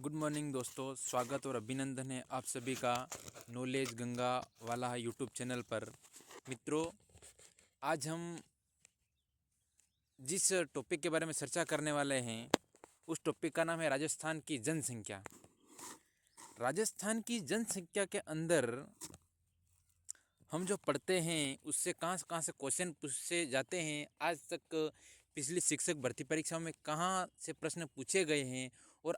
Good morning दोस्तों, स्वागत और अभिनंदन है आप सभी का नॉलेज गंगा वाला यूट्यूब चैनल पर। मित्रों, आज हम जिस टॉपिक के बारे में चर्चा करने वाले हैं उस टॉपिक का नाम है राजस्थान की जनसंख्या। राजस्थान की जनसंख्या के अंदर हम जो पढ़ते हैं उससे कहाँ से क्वेश्चन पूछे जाते हैं, आज तक पिछली शिक्षक भर्ती परीक्षाओं में कहाँ से प्रश्न पूछे गए हैं और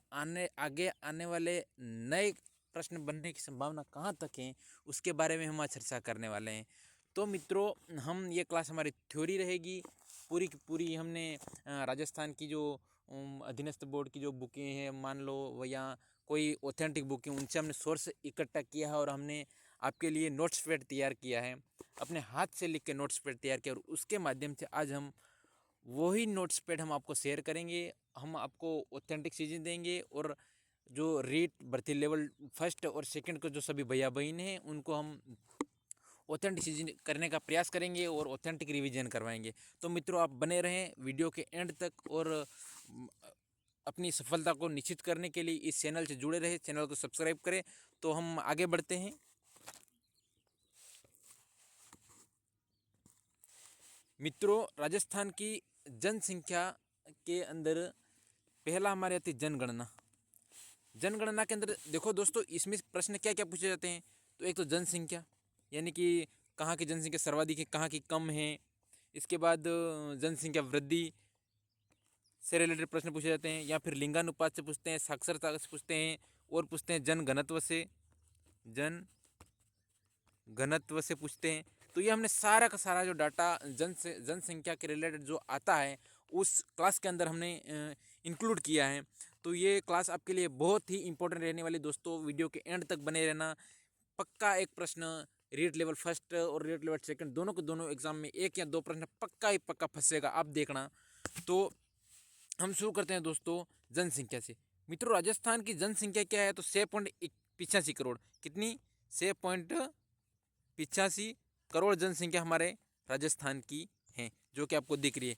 आगे आने वाले नए प्रश्न बनने की संभावना कहाँ तक है, उसके बारे में हम आज चर्चा करने वाले हैं। तो मित्रों, हम ये क्लास हमारी थ्योरी रहेगी पूरी की पूरी। हमने राजस्थान की जो अधीनस्थ बोर्ड की जो बुकें हैं, मान लो वो या कोई ऑथेंटिक बुकें, उनसे हमने सोर्स इकट्ठा किया है और हमने आपके लिए नोट्स पैड तैयार किया है, अपने हाथ से लिख के नोट्स पैड तैयार किया और उसके माध्यम से आज हम वही नोट्स पैड हम आपको शेयर करेंगे। हम आपको ऑथेंटिक चीज़ें देंगे और जो रीट भर्ती लेवल फर्स्ट और सेकंड के जो सभी भैया बहन हैं उनको हम ऑथेंटिक चीज़ें करने का प्रयास करेंगे और ऑथेंटिक रिवीजन करवाएंगे। तो मित्रों, आप बने रहें वीडियो के एंड तक और अपनी सफलता को निश्चित करने के लिए इस चैनल से जुड़े रहे, चैनल को सब्सक्राइब करें। तो हम आगे बढ़ते हैं। मित्रों, राजस्थान की जनसंख्या के अंदर पहला हमारे आती जनगणना। जनगणना के अंदर देखो दोस्तों, इसमें प्रश्न क्या क्या पूछे जाते हैं। तो एक तो जनसंख्या, यानी कि कहाँ की जनसंख्या सर्वाधिक है, कहाँ की कम है। इसके बाद जनसंख्या वृद्धि से रिलेटेड प्रश्न पूछे जाते हैं, या फिर लिंगानुपात से पूछते हैं, साक्षरता से पूछते हैं और पूछते हैं जन घनत्व से पूछते हैं। तो ये हमने सारा का सारा जो डाटा जनसंख्या के रिलेटेड जो आता है उस क्लास के अंदर हमने इंक्लूड किया है। तो ये क्लास आपके लिए बहुत ही इंपॉर्टेंट रहने वाली दोस्तों, वीडियो के एंड तक बने रहना। पक्का एक प्रश्न रीट लेवल फर्स्ट और रीट लेवल सेकंड दोनों के दोनों एग्जाम में एक या दो प्रश्न पक्का ही पक्का फंसेगा, आप देखना। तो हम शुरू करते हैं दोस्तों जनसंख्या से। मित्रों, राजस्थान की जनसंख्या क्या है? तो 6.85 करोड़। कितनी? 6.85 करोड़ जनसंख्या हमारे राजस्थान की है, जो कि आपको दिख रही है।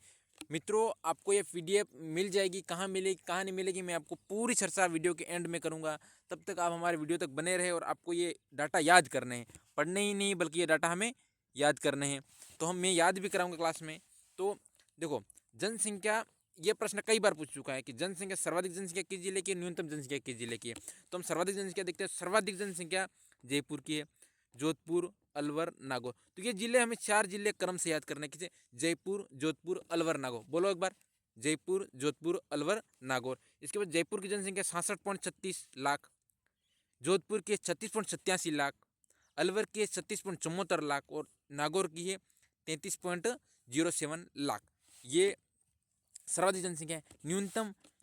मित्रों, आपको ये पीडीएफ मिल जाएगी, कहाँ मिलेगी कहाँ नहीं मिलेगी, मैं आपको पूरी चर्चा वीडियो के एंड में करूँगा। तब तक आप हमारे वीडियो तक बने रहे और आपको ये डाटा याद करने हैं, पढ़ने ही नहीं बल्कि ये डाटा हमें याद करने हैं। तो मैं याद भी कराऊँगा क्लास में। तो देखो, जनसंख्या, ये प्रश्न कई बार पूछ चुका है कि जनसंख्या सर्वाधिक जनसंख्या किस जिले की है, न्यूनतम जनसंख्या किस जिले की है। तो हम सर्वाधिक जनसंख्या देखते हैं। सर्वाधिक जनसंख्या जयपुर की है, जोधपुर, अलवर, नागौर। तो ये जिले हमें 4 जिले क्रम से याद करने की, जयपुर, जोधपुर, अलवर, नागौर। बोलो एक बार, जयपुर, जोधपुर, अलवर, नागौर। इसके बाद जयपुर की जनसंख्या 66.36 लाख, जोधपुर की 36.87 लाख, अलवर की 36.74 लाख और नागौर की है 33.07 लाख। ये सर्वाधिक जनसंख्या है।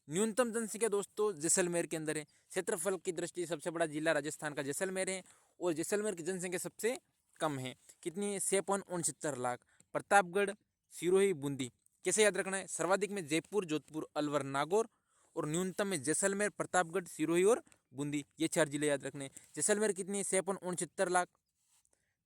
न्यूनतम जनसंख्या दोस्तों जैसलमेर के अंदर है। क्षेत्रफल की दृष्टि सबसे बड़ा जिला राजस्थान का जैसलमेर है और जैसलमेर की जनसंख्या सबसे कम है। कितनी है? 6.69 लाख। प्रतापगढ़, सिरोही, बूंदी। कैसे याद रखना है? सर्वाधिक में जयपुर, जोधपुर, अलवर, नागौर और न्यूनतम में जैसलमेर, प्रतापगढ़, सिरोही और बूंदी। ये 4 जिले याद रखने हैं। जैसलमेर कितनी है? 6.69 लाख,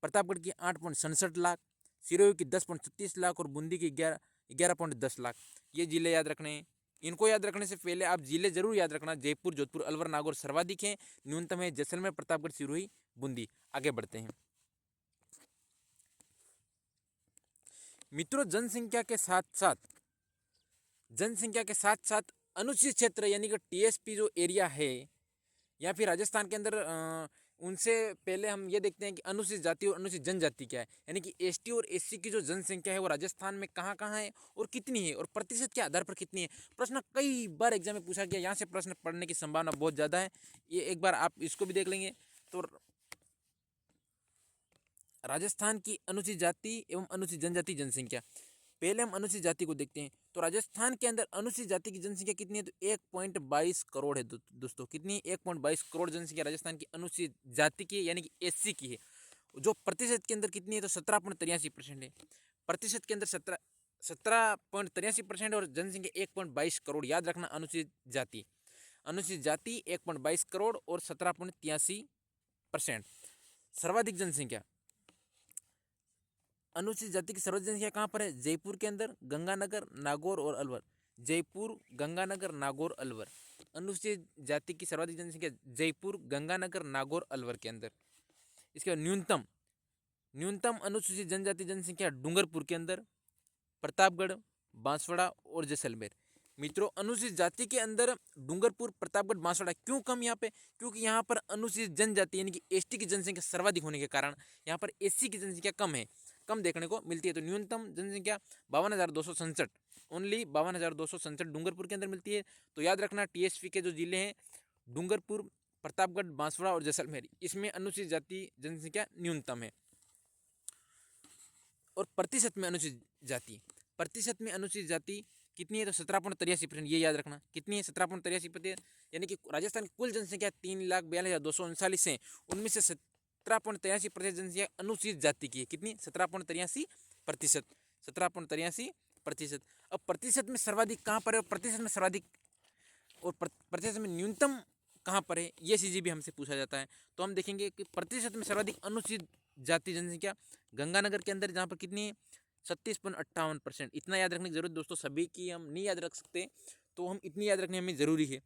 प्रतापगढ़ की 8.67 लाख, सिरोही की 10.36 लाख और बूंदी की 11.10 लाख। ये जिले याद रखने हैं। इनको याद रखने से पहले आप जिले जरूर याद रखना। जयपुर, जोधपुर, अलवर, नागौर सर्वाधिक है, न्यूनतम है जैसलमेर, प्रतापगढ़, सिरोही, बूंदी। आगे बढ़ते हैं मित्रों, जनसंख्या के साथ साथ अनुसूचित क्षेत्र यानी कि टीएसपी जो एरिया है, या फिर राजस्थान के अंदर उनसे पहले हम ये देखते हैं कि अनुसूचित जाति और अनुसूचित जनजाति क्या है। यानी कि एसटी और एससी की जो जनसंख्या है वो राजस्थान में कहाँ कहाँ है और कितनी है और प्रतिशत के आधार पर कितनी है। प्रश्न कई बार एग्जाम में पूछा गया, यहाँ से प्रश्न पढ़ने की संभावना बहुत ज़्यादा है। ये एक बार आप इसको भी देख लेंगे। तो राजस्थान की अनुसूचित जाति एवं अनुसूचित जनजाति जनसंख्या, पहले हम अनुसूचित जाति को देखते हैं। तो राजस्थान के अंदर अनुसूचित जाति की जनसंख्या कितनी है? तो 1.22 करोड़ है दोस्तों। कितनी? 1.22 करोड़ जनसंख्या राजस्थान की अनुसूचित जाति की यानी कि एससी की है। जो प्रतिशत के अंदर कितनी है? तो 17.83% है। प्रतिशत के अंदर 17.83% और जनसंख्या 1.22 करोड़। याद रखना, अनुसूचित जाति 1.22 करोड़ और 17.83%। सर्वाधिक जनसंख्या, अनुसूचित जाति की सर्वाधिक जनसंख्या कहाँ पर है? जयपुर के अंदर, गंगानगर, नागौर और अलवर। जयपुर, गंगानगर, नागौर, अलवर। अनुसूचित जाति की सर्वाधिक जनसंख्या जयपुर, गंगानगर, नागौर, अलवर के अंदर। इसके बाद न्यूनतम अनुसूचित जनजाति जनसंख्या डूंगरपुर के अंदर, प्रतापगढ़, बांसवाड़ा और जैसलमेर। मित्रों, अनुसूचित जाति के अंदर डूंगरपुर, प्रतापगढ़, बांसवाड़ा क्यों कम यहाँ पे? क्योंकि यहाँ पर अनुसूचित जनजाति यानी कि एसटी की जनसंख्या सर्वाधिक होने के कारण यहाँ पर एससी की जनसंख्या कम देखने को मिलती है। तो न्यूनतम जनसंख्या 52,267, ओनली 52,267 डूंगरपुर के अंदर मिलती है। तो याद रखना, टीएसपी के जो जिले हैं डूंगरपुर, प्रतापगढ़, बांसवाड़ा और जैसलमेर, इसमें अनुसूचित जाति जनसंख्या न्यूनतम है। और प्रतिशत में अनुसूचित जाति कितनी है? तो 17.83%। ये याद रखना, कितनी है? 17.83%। यानी कि राजस्थान की कुल जनसंख्या 3,42,239 है, उनमें से 17.83% जनसंख्या अनुसूचित जाति की है। कितनी? 17.83%। 17.83%। अब प्रतिशत में सर्वाधिक कहाँ पर है और प्रतिशत में सर्वाधिक और प्रतिशत में न्यूनतम कहाँ पर है, ये चीज़ें भी हमसे पूछा जाता है। तो हम देखेंगे कि प्रतिशत में सर्वाधिक अनुसूचित जाति जनसंख्या गंगानगर के अंदर, जहाँ पर कितनी है? 36.58%। इतना याद रखने की जरूरत दोस्तों, सभी की हम नहीं याद रख सकते, तो हम इतनी याद रखनी हमें ज़रूरी है।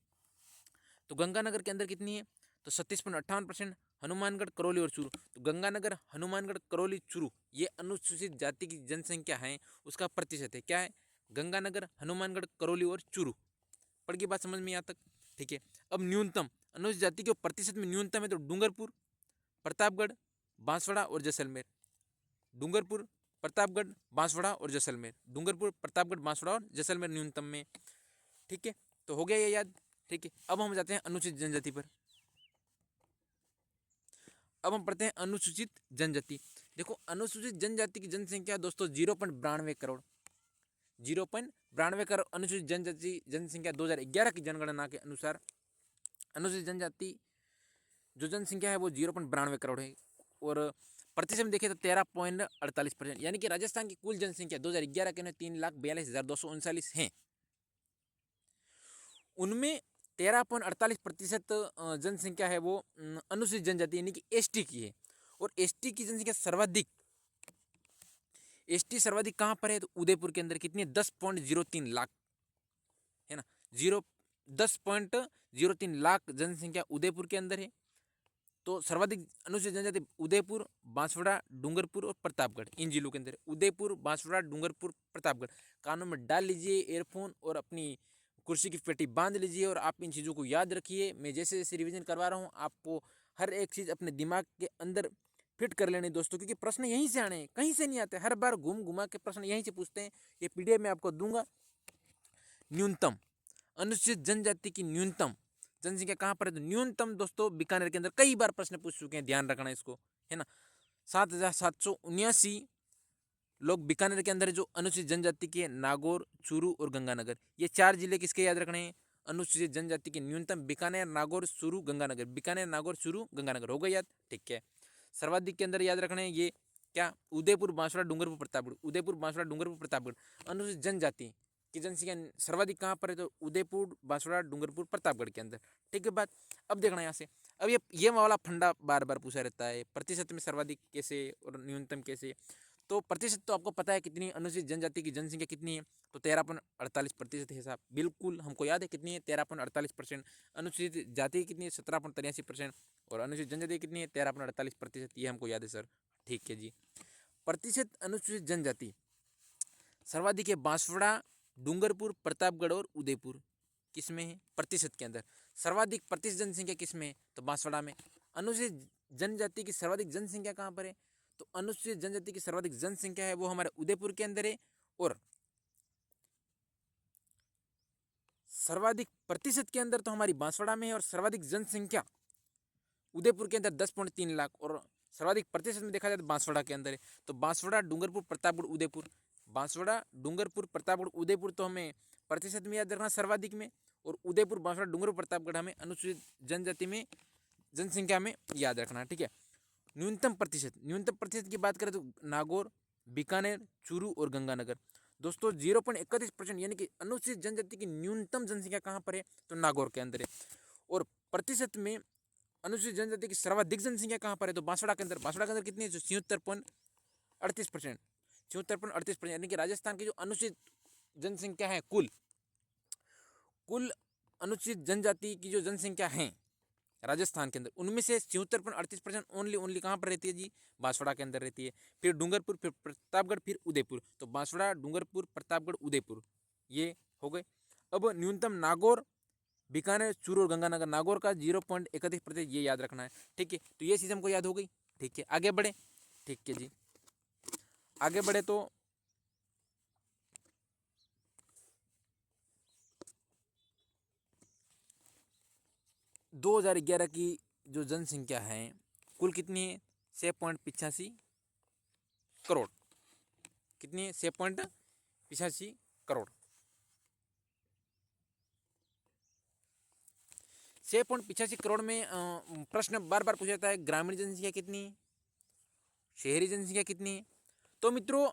तो गंगानगर के अंदर कितनी है? तो 36.58%। हनुमानगढ़, करौली और चूरू, तो गंगानगर, हनुमानगढ़, करौली, चूरू, ये अनुसूचित जाति की जनसंख्या है, उसका प्रतिशत है। क्या है? गंगानगर, हनुमानगढ़, करौली और चूरू। पढ़ की बात समझ में यहाँ तक? ठीक है। अब न्यूनतम अनुसूचित जाति के प्रतिशत में न्यूनतम है तो डूंगरपुर, प्रतापगढ़, बांसवाड़ा और जैसलमेर। डूंगरपुर, प्रतापगढ़, बांसवाड़ा और जैसलमेर। डूंगरपुर, प्रतापगढ़, बांसवाड़ा और जैसलमेर न्यूनतम में। ठीक है, तो हो गया ये याद। ठीक है, अब हम जाते हैं अनुसूचित जनजाति पर। अब हम पढ़ते हैं अनुसूचित जनजाति। देखो, अनुसूचित जनजाति की जनसंख्या दोस्तों 0.92 करोड़। 0.92 करोड़ अनुसूचित जनजाति जनसंख्या 2011 की जनगणना के अनुसार अनुसूचित जनजाति जो जनसंख्या है वो 0.92 करोड़ है। और प्रतिशत में देखें तो 13.48%। यानी कि राजस्थान की कुल जनसंख्या 2011 के 3,42,239 है, उनमें 13.48% जनसंख्या है वो अनुसूचित जनजाति यानी कि एसटी की है। और एसटी की जनसंख्या सर्वाधिक कहाँ पर है? तो उदयपुर के अंदर। कितनी है? 10.03 लाख है ना। 10.03 लाख जनसंख्या उदयपुर के अंदर है। तो सर्वाधिक अनुसूचित जनजाति उदयपुर, बांसवाड़ा, डूंगरपुर और प्रतापगढ़, इन जिलों के अंदर। उदयपुर, बांसवाड़ा, डूंगरपुर, प्रतापगढ़। कानों में डाल लीजिए ईयरफोन और अपनी कुर्सी की पेटी बांध लीजिए और आप इन चीज़ों को याद रखिए। मैं जैसे जैसे रिवीजन करवा रहा हूँ, आपको हर एक चीज़ अपने दिमाग के अंदर फिट कर लेने दोस्तों, क्योंकि प्रश्न यहीं से आने हैं, कहीं से नहीं आते। हर बार घूम घुमा के प्रश्न यहीं से पूछते हैं। ये पीडीएफ में आपको दूंगा। न्यूनतम अनुसूचित जनजाति की न्यूनतम जनसंख्या कहाँ पर है? तो न्यूनतम दोस्तों बीकानेर के अंदर। कई बार प्रश्न पूछ चुके हैं, ध्यान रखना इसको, है ना। 7,779 लोग बीकानेर के अंदर जो अनुसूचित जनजाति के है, नागौर, चूरू और गंगानगर। ये 4 जिले किसके याद रखने हैं? अनुसूचित जनजाति के न्यूनतम। बीकानेर, नागौर, चूरू, गंगानगर। बीकानेर, नागौर, चूरू, गंगानगर। हो गया याद? ठीक है। सर्वाधिक के अंदर याद रखने हैं ये क्या? उदयपुर, बांसवाड़ा, डूंगरपुर, प्रतापगढ़। उदयपुर, बांसवाड़ा, डूंगरपुर, प्रतापगढ़। अनुसूचित जनजाति की जनसंख्या सर्वाधिक कहाँ पर है? तो उदयपुर, बांसवाड़ा, डूंगरपुर, प्रतापगढ़ के अंदर। ठीक है बात। अब देखना यहाँ से, अब ये वाला फंडा बार बार पूछा रहता है, प्रतिशत में सर्वाधिक कैसे और न्यूनतम कैसे। तो प्रतिशत तो आपको पता है कितनी, अनुसूचित जनजाति की जनसंख्या कितनी है? तो 13.48% है साहब, बिल्कुल हमको याद है कितनी है, 13.48%। अनुसूचित जाति कितनी है? 17.83%। और अनुसूचित जनजाति कितनी है? 13.48%। ये हमको याद है सर। ठीक है जी। प्रतिशत अनुसूचित जनजाति सर्वाधिक है बांसवाड़ा, डूंगरपुर, प्रतापगढ़ और उदयपुर। किसमें है? प्रतिशत के अंदर। सर्वाधिक प्रतिशत जनसंख्या किसमें है? तो बांसवाड़ा में। अनुसूचित जनजाति की सर्वाधिक जनसंख्या कहाँ पर है? तो अनुसूचित जनजाति की सर्वाधिक जनसंख्या है वो हमारे उदयपुर के अंदर है। और सर्वाधिक प्रतिशत के अंदर तो हमारी बांसवाड़ा में है। और सर्वाधिक जनसंख्या उदयपुर के अंदर 10.3 लाख। और सर्वाधिक प्रतिशत में देखा जाए तो बांसवाड़ा के अंदर है। तो बांसवाड़ा, डूंगरपुर, प्रतापगढ़, उदयपुर। बांसवाड़ा, डूंगरपुर, प्रतापगढ़, उदयपुर तो हमें प्रतिशत में याद रखना सर्वाधिक में। और उदयपुर, बांसवाड़ा, डूंगरपुर, प्रतापगढ़ हमें अनुसूचित जनजाति में जनसंख्या में याद रखना। ठीक है। न्यूनतम प्रतिशत की बात करें तो नागौर, बीकानेर, चूरू और गंगानगर। दोस्तों 0.31% यानी कि अनुसूचित जनजाति की न्यूनतम जनसंख्या कहाँ पर है? तो नागौर के अंदर है। और प्रतिशत में अनुसूचित जनजाति की सर्वाधिक जनसंख्या कहाँ पर है? तो बांसवाड़ा के अंदर। बांसवाड़ा के अंदर कितनी है? 76.38%। 76.38% यानी कि राजस्थान की जो अनुसूचित जनसंख्या है कुल अनुसूचित जनजाति की जो जनसंख्या है राजस्थान के अंदर, उनमें से 76.38% ओनली कहाँ पर रहती है जी? बांसवाड़ा के अंदर रहती है। फिर डूंगरपुर, फिर प्रतापगढ़, फिर उदयपुर। तो बांसवाड़ा, डूंगरपुर, प्रतापगढ़, उदयपुर ये हो गए। अब न्यूनतम नागौर, बीकानेर, चूरू और गंगानगर। नागौर का 0.31%, ये याद रखना है। ठीक है, तो ये चीज़ हमको याद हो गई। ठीक है, आगे बढ़े। ठीक है जी, आगे बढ़े तो 2011 की जो जनसंख्या है कुल कितनी है? 6.85 करोड़। कितनी है? 6.85 करोड़। 6.85 करोड़ में प्रश्न बार बार पूछा जाता है, ग्रामीण जनसंख्या कितनी है, शहरी जनसंख्या कितनी है? तो मित्रों,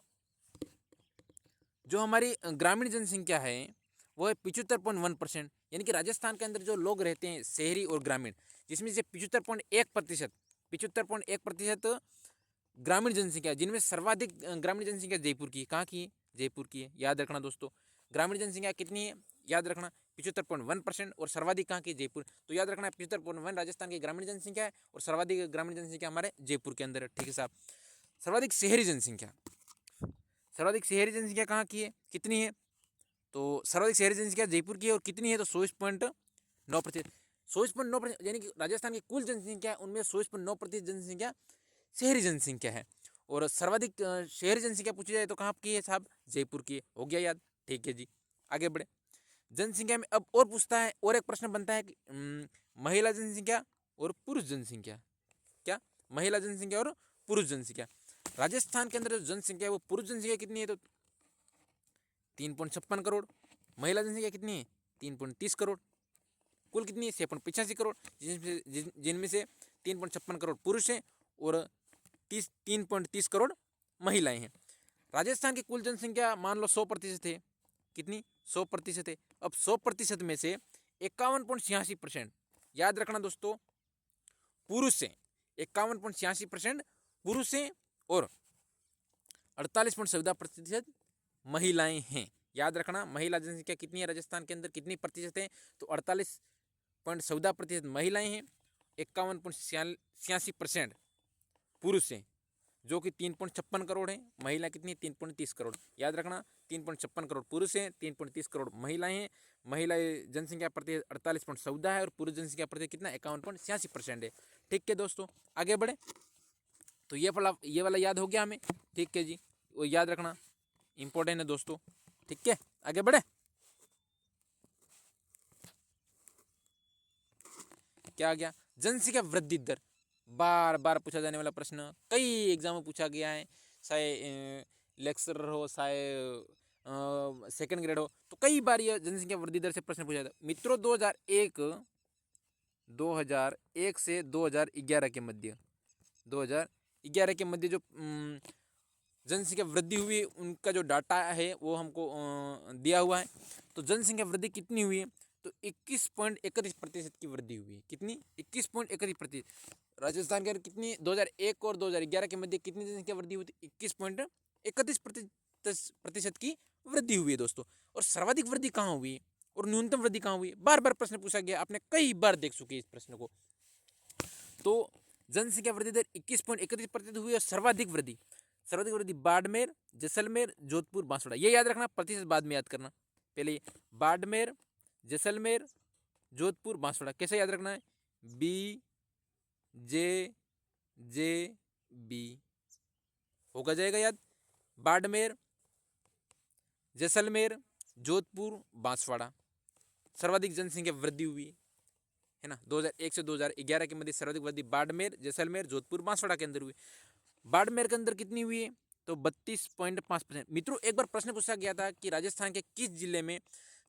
जो हमारी ग्रामीण जनसंख्या है वो है 75.1%। यानी कि राजस्थान के अंदर जो लोग रहते हैं शहरी और ग्रामीण, जिसमें से 75.1% ग्रामीण जनसंख्या, जिनमें सर्वाधिक ग्रामीण जनसंख्या जयपुर की। कहाँ की है? जयपुर की है। याद रखना दोस्तों, ग्रामीण जनसंख्या कितनी है? याद रखना 75.1%। और सर्वाधिक कहाँ की? जयपुर। तो याद रखना 75.1 राजस्थान की ग्रामीण जनसंख्या है और सर्वाधिक ग्रामीण जनसंख्या हमारे जयपुर के अंदर है। ठीक है साहब। सर्वाधिक शहरी जनसंख्या, सर्वाधिक शहरी जनसंख्या कहाँ की है, कितनी है? तो सर्वाधिक शहरी जनसंख्या जयपुर की है और कितनी है? तो 24.9%। 24.9%, यानी कि राजस्थान की कुल जनसंख्या है उनमें 24.9% जनसंख्या शहरी जनसंख्या है। और सर्वाधिक शहरी जनसंख्या पूछी जाए तो कहाँ की है साहब? जयपुर की है। हो गया याद। ठीक है जी, आगे बढ़े। जनसंख्या में अब और पूछता है, और एक प्रश्न बनता है कि महिला जनसंख्या और पुरुष जनसंख्या। क्या? महिला जनसंख्या और पुरुष जनसंख्या। राजस्थान के अंदर जो जनसंख्या है वो पुरुष जनसंख्या कितनी है? तो 3.56 करोड़। महिला जनसंख्या कितनी है? 3.30 करोड़। कुल कितनी है? 6.85 करोड़, जिनमें से 3.56 करोड़ पुरुष हैं और 3.30 करोड़ महिलाएं हैं। राजस्थान की कुल जनसंख्या मान लो 100% है। कितनी? 100% है। अब 100% में से 51.86%, याद रखना दोस्तों, पुरुष हैं। 51.86% पुरुष हैं और 48.14% महिलाएं हैं। याद रखना, महिला जनसंख्या कितनी है राजस्थान के अंदर, कितनी प्रतिशत है? तो 48.14% महिलाएं हैं, 51.86% पुरुष हैं, जो कि 3.56 करोड़ है। महिला कितनी है? 3.30 करोड़। याद रखना, 3.56 करोड़ पुरुष हैं, 3.30 करोड़ महिलाएं हैं। महिला जनसंख्या प्रतिशत 48.14 है और पुरुष जनसंख्या प्रतिशत कितना? 51.86% है। ठीक है दोस्तों, आगे बढ़े। तो ये वाला याद हो गया हमें। ठीक है जी, वो याद रखना इंपॉर्टेंट है दोस्तों। ठीक है, आगे बढ़े। क्या आ गया? जनसंख्या वृद्धि दर, बार बार पूछा जाने वाला प्रश्न, कई एग्जाम में पूछा गया है, चाहे लेक्चरर हो, चाहे सेकंड ग्रेड हो, तो कई बार यह जनसंख्या वृद्धि दर से प्रश्न पूछा जाता है। मित्रों, 2001 से 2011 के मध्य, 2011 के मध्य जो जनसंख्या वृद्धि हुई उनका जो डाटा है वो हमको दिया हुआ है। तो जनसंख्या वृद्धि कितनी हुई है? तो 21.31% की वृद्धि हुई है। कितनी? 21.31%। राजस्थान के अंदर कितनी? 2001 और 2011 के मध्य कितनी जनसंख्या वृद्धि हुई थी? 21.31% की वृद्धि हुई है दोस्तों। और सर्वाधिक वृद्धि कहाँ हुई और न्यूनतम वृद्धि कहाँ हुई? बार बार प्रश्न पूछा गया, आपने कई बार देख चुके इस प्रश्न को। तो जनसंख्या वृद्धि दर 21.31% हुई और सर्वाधिक वृद्धि बाड़मेर, जैसलमेर, जोधपुर, बांसवाड़ा। ये याद रखना, प्रतिशत बाद में याद करना। पहले बाड़मेर, जैसलमेर, जोधपुर, बांसवाड़ा। कैसे याद रखना है? BJJB होगा, जाएगा याद। बाड़मेर, जैसलमेर, जोधपुर, बांसवाड़ा। सर्वाधिक जनसंख्या वृद्धि हुई है ना। 2001 से 2011 के मध्य सर्वाधिक वृद्धि बाड़मेर, जैसलमेर, जोधपुर, बांसवाड़ा के अंदर हुई। बाड़मेर के अंदर कितनी हुई है? तो 32.5%। मित्रों, एक बार प्रश्न पूछा गया था कि राजस्थान के किस जिले में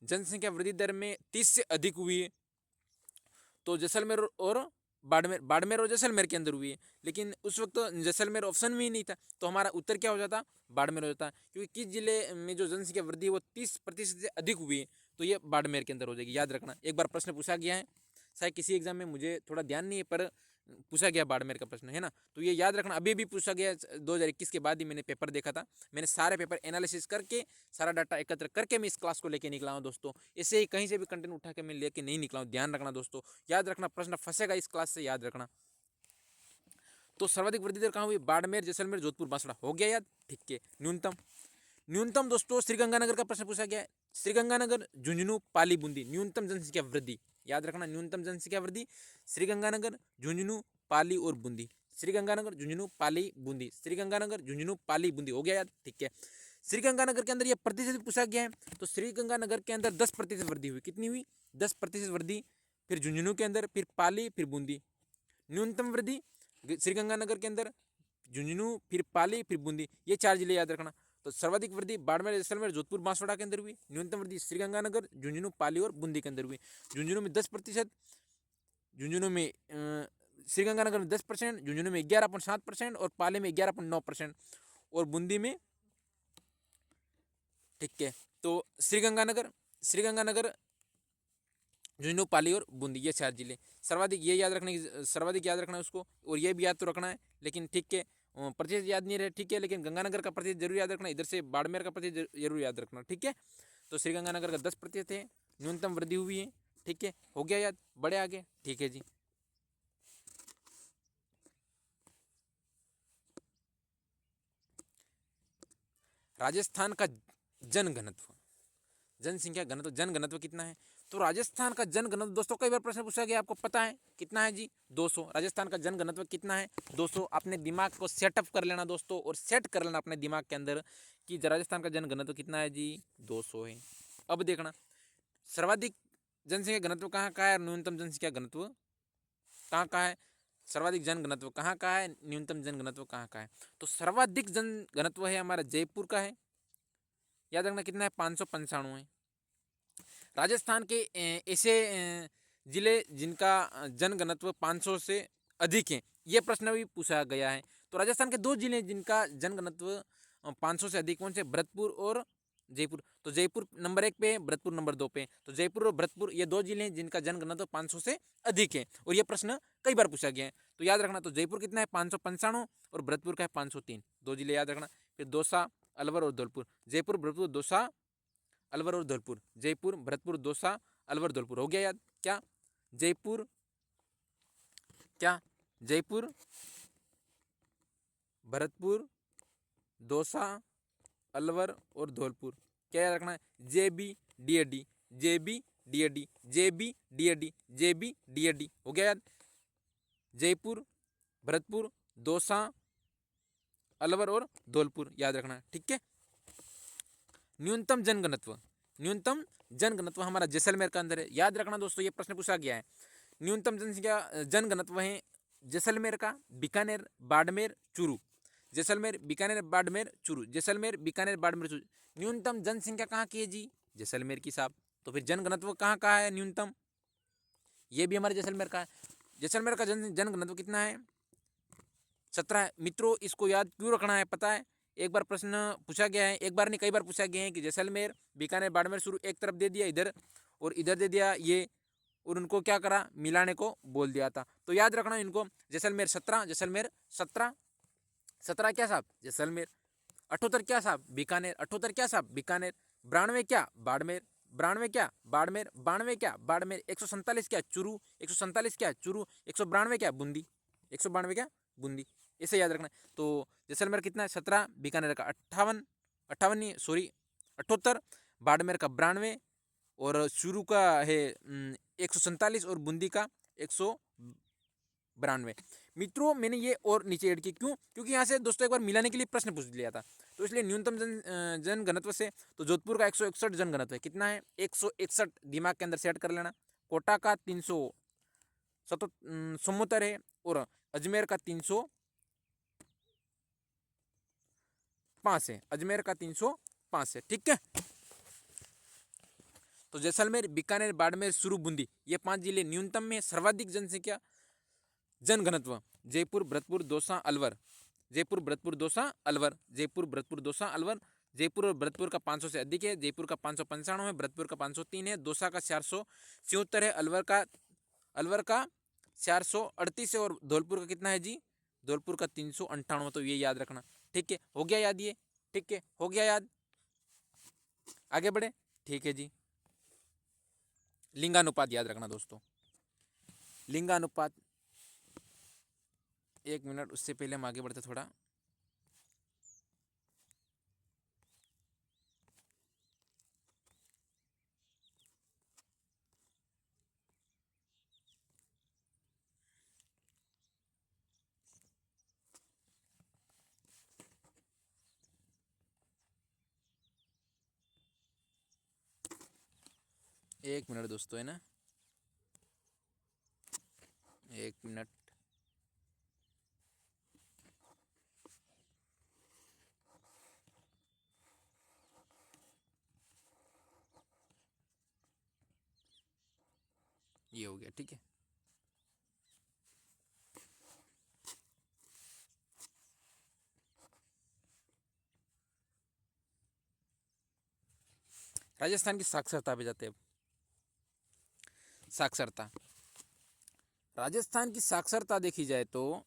जनसंख्या वृद्धि दर में 30 से अधिक हुई है? तो जैसलमेर और बाड़मेर और जैसलमेर के अंदर हुई है। लेकिन उस वक्त तो जैसलमेर ऑप्शन में ही नहीं था, तो हमारा उत्तर क्या हो जाता? बाड़मेर हो जाता, क्योंकि किस जिले में जो जनसंख्या वृद्धि है वो 30% से अधिक हुई है, तो ये बाड़मेर के अंदर हो जाएगी। याद रखना, एक बार प्रश्न पूछा गया है, शायद किसी एग्जाम में, मुझे थोड़ा ध्यान नहीं है, पर पूछा गया बाड़मेर का प्रश्न, है ना। तो ये याद रखना, अभी भी पूछा गया 2021 के बाद ही मैंने पेपर देखा था। मैंने सारे पेपर एनालिसिस करके सारा डाटा एकत्र करके मैं इस क्लास को लेके निकला हूँ दोस्तों। इससे ही कहीं से भी कंटेंट उठा के मैं लेके नहीं निकला हूँ, ध्यान रखना दोस्तों। याद रखना, प्रश्न फंसेगा इस क्लास से, याद रखना। तो सर्वाधिक वृद्धि दर कहाँ हुई? बाड़मेर, जैसलमेर, जोधपुर, बांसवाड़ा। हो गया याद, ठीक है। न्यूनतम, न्यूनतम दोस्तों श्रीगंगानगर का प्रश्न पूछा गया है। श्रीगंगानगर, झुंझुनू, पाली, बूंदी, न्यूनतम जनसंख्या वृद्धि, याद रखना, न्यूनतम जनसंख्या वृद्धि श्रीगंगानगर, झुंझुनू, पाली और बूंदी। श्रीगंगानगर, झुंझुनू, पाली, बूंदी, श्रीगंगानगर, झुंझुनू, पाली, बूंदी। हो गया याद, ठीक है। श्रीगंगानगर के अंदर यह प्रतिशत पूछा गया है, तो श्रीगंगानगर के अंदर 10% वृद्धि हुई। कितनी हुई? 10% वृद्धि। फिर झुंझुनू के अंदर, फिर पाली, फिर बूंदी। न्यूनतम वृद्धि श्रीगंगानगर के अंदर, झुंझुनू, फिर पाली, फिर बूंदी, ये 4 जिले याद रखना। तो सर्वाधिक वृद्धि बाड़मेर, जैसलमेर, जोधपुर, बांसवाड़ा के अंदर हुई। न्यूनतम वृद्धि श्रीगंगानगर, झुंझुनू, पाली और बूंदी के अंदर हुई। झुंझुनू में 10%, झुंझुनू में श्रीगंगानगर में 10%, झुंझुनू में 11.7% और पाली में 11.9% और बूंदी में, ठीक है। तो श्रीगंगानगर, झुंझुनू, पाली और बूंदी, ये 4 जिले सर्वाधिक, ये याद रखने की, सर्वाधिक याद रखना है उसको, और ये भी याद तो रखना है, लेकिन ठीक है प्रतिशत याद नहीं रहे, ठीक है। लेकिन गंगानगर का प्रतिशत जरूर याद रखना, इधर से बाड़मेर का प्रतिशत जरूर याद रखना, ठीक है। तो श्रीगंगानगर का 10% है, न्यूनतम वृद्धि हुई है, ठीक है। हो गया याद, बड़े आगे, ठीक है जी। राजस्थान का जनघनत्व, जनसंख्या घनत्व, जनघनत्व कितना है? तो राजस्थान का जनघनत्व दोस्तों कई बार प्रश्न पूछा गया, आपको पता है कितना है जी? 200। राजस्थान का जनघनत्व कितना है? 200। अपने दिमाग को सेटअप कर लेना दोस्तों, और सेट कर लेना अपने दिमाग के अंदर कि राजस्थान का जनघनत्व कितना है जी? 200 है। अब देखना, सर्वाधिक जनसंख्या घनत्व कहाँ का है, न्यूनतम जनसंख्या घनत्व कहाँ का है? सर्वाधिक जन घनत्व कहाँ का है, न्यूनतम जन घनत्व कहाँ का है? तो सर्वाधिक जन घनत्व है हमारा जयपुर का है, याद रखना कितना है? 595 है। राजस्थान के ऐसे जिले जिनका जनघनत्व 500 से अधिक है, ये प्रश्न भी पूछा गया है। तो राजस्थान के 2 जिले जिनका जनघनत्व 500 से अधिक, कौन से? भरतपुर और जयपुर। तो जयपुर नंबर 1 पे है, भरतपुर नंबर 2 पे। तो जयपुर और भरतपुर ये 2 जिले हैं जिनका जनघनत्व 500 से अधिक है, और ये प्रश्न कई बार पूछा गया है। तो याद रखना, तो जयपुर कितना है? 595 और भरतपुर का है 503, 2 जिले याद रखना। फिर दौसा, अलवर और धौलपुर, जयपुर, भरतपुर, दौसा, अलवर और धौलपुर, जयपुर, भरतपुर, दौसा, अलवर, धौलपुर। हो गया याद? क्या? जयपुर, क्या? जयपुर, भरतपुर, दौसा, अलवर और धौलपुर। क्या याद रखना है? JB DAD, JB DAD, JB DAD, JB DAD। हो गया याद? जयपुर, भरतपुर, दौसा, अलवर और धौलपुर, याद रखना, ठीक है। न्यूनतम जनघनत्व, न्यूनतम जनघनत्व हमारा जैसलमेर का अंदर है, याद रखना दोस्तों, ये प्रश्न पूछा गया है। न्यूनतम जनसंख्या जनघनत्व है जैसलमेर का, बीकानेर, बाड़मेर, चूरू। जैसलमेर, बीकानेर, बाड़मेर, चूरू, जैसलमेर, बीकानेर, बाड़मेर, चूरू। न्यूनतम जनसंख्या कहाँ की है जी? जैसलमेर की साहब। तो फिर जनघनत्व कहाँ का है न्यूनतम? ये भी हमारे जैसलमेर का है। जैसलमेर का जनघनत्व कितना है? 17 है। मित्रों इसको याद क्यों रखना है पता है? एक बार प्रश्न पूछा गया है, एक बार नहीं कई बार पूछा गया है कि जैसलमेर, बीकानेर, बाड़मेर, चूरू एक तरफ दे दिया इधर, और इधर दे दिया ये, और उनको क्या करा? मिलाने को बोल दिया था। तो याद रखना इनको, जैसलमेर 17, जैसलमेर 17, 17 क्या साहब? जैसलमेर। 78 क्या साहब? बीकानेर। 78 क्या साहब? बीकानेर। 92 क्या? बाड़मेर। 92 क्या? बाड़मेर। 92 क्या? बाड़मेर। 147 क्या? चूरू। 147 क्या? चूरू। 192 क्या? बूंदी। 192 क्या? बूंदी। इसे याद रखना है। तो जैसलमेर कितना है? 17, बीकानेर का 58, 58 नहीं सॉरी 78, बाड़मेर का 92 और चूरू का है 147 और बूंदी का 192। मित्रों मैंने ये और नीचे ऐड की, क्यों? क्योंकि यहाँ से दोस्तों एक बार मिलाने के लिए प्रश्न पूछ लिया था, तो इसलिए न्यूनतम जन घनत्व से तो जोधपुर का 161 जन घनत्व है। कितना है? 161, दिमाग के अंदर सेट कर लेना। कोटा का 377 है, और अजमेर का 305 है, अजमेर का 305 है, ठीक है। तो जैसलमेर, बीकानेर, बाड़मेर, चूरू, बूंदी ये 5 जिले न्यूनतम में सर्वाधिक जनसंख्या जनघनत्व जयपुर, भरतपुर, दौसा, अलवर, जयपुर, भरतपुर, दौसा, अलवर, जयपुर, भरतपुर, दौसा, अलवर। जयपुर और भरतपुर का 500 से अधिक है, जयपुर का 595 है, भरतपुर का 503 है, दौसा का 477 है, अलवर का 438 है और धौलपुर का कितना है जी, धौलपुर का 398, तो ये याद रखना। ठीक है, हो गया याद ये, ठीक है, हो गया याद, आगे बढ़े। ठीक है जी, लिंगानुपात याद रखना दोस्तों, लिंगानुपात। एक मिनट, उससे पहले हम आगे बढ़ते थोड़ा। एक मिनट दोस्तों, है ना, एक मिनट। ये हो गया, ठीक है। राजस्थान की साक्षरता पे जाते हैं। साक्षरता, राजस्थान की साक्षरता देखी जाए तो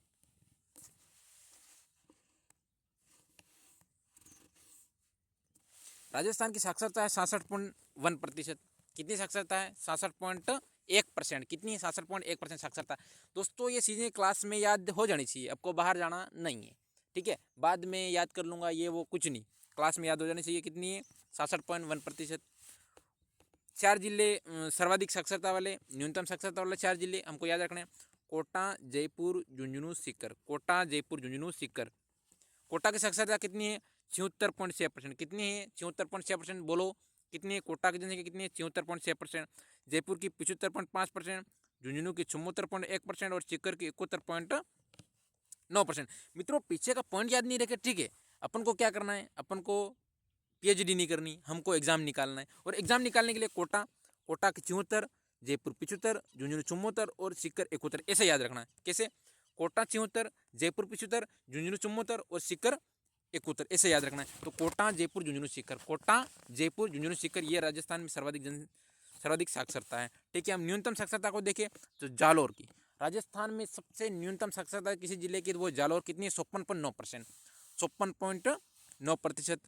राजस्थान की साक्षरता है 66.1%। कितनी साक्षरता है, 66.1%। कितनी है, 66.1% साक्षरता। दोस्तों ये चीज़ें क्लास में याद हो जानी चाहिए, आपको बाहर जाना नहीं है, ठीक है, बाद में याद कर लूँगा ये वो कुछ नहीं, क्लास में याद हो जानी चाहिए। कितनी है, 66.1%। 4 जिले सर्वाधिक साक्षरता वाले, न्यूनतम साक्षरता वाले 4 जिले हमको याद रखने हैं। कोटा, जयपुर, झुंझुनू, सीकर। कोटा, जयपुर, झुंझुनू, सीकर। कोटा की साक्षरता कितनी है, 76.6%। कितनी है, 76.6%। बोलो कितनी है, कोटा की जनसंख्या कितनी है, 76.6%। जयपुर की 75.5%, झुंझुनू की 74.1% और सीकर की 71.9%। मित्रों पीछे का पॉइंट याद नहीं रखे, ठीक है, अपन को क्या करना है, अपन को पीएचडी नहीं करनी, हमको एग्जाम निकालना है। और एग्जाम निकालने के लिए कोटा, कोटा की 74, जयपुर 75, झुंझुनू 74 और सीकर 71, ऐसे याद रखना है। कैसे, कोटा 74, जयपुर 75, झुंझुनू 74 और सीकर 71, ऐसे याद रखना है। तो कोटा, जयपुर, झुंझुनू, सीकर, कोटा, जयपुर, झुंझुनू, सीकर, ये राजस्थान में सर्वाधिक साक्षरता है। ठीक है, हम न्यूनतम साक्षरता को देखें तो जालोर की, राजस्थान में सबसे न्यूनतम साक्षरता किसी जिले की, वो जालोर कितनी है, 56.9%। 56.9%।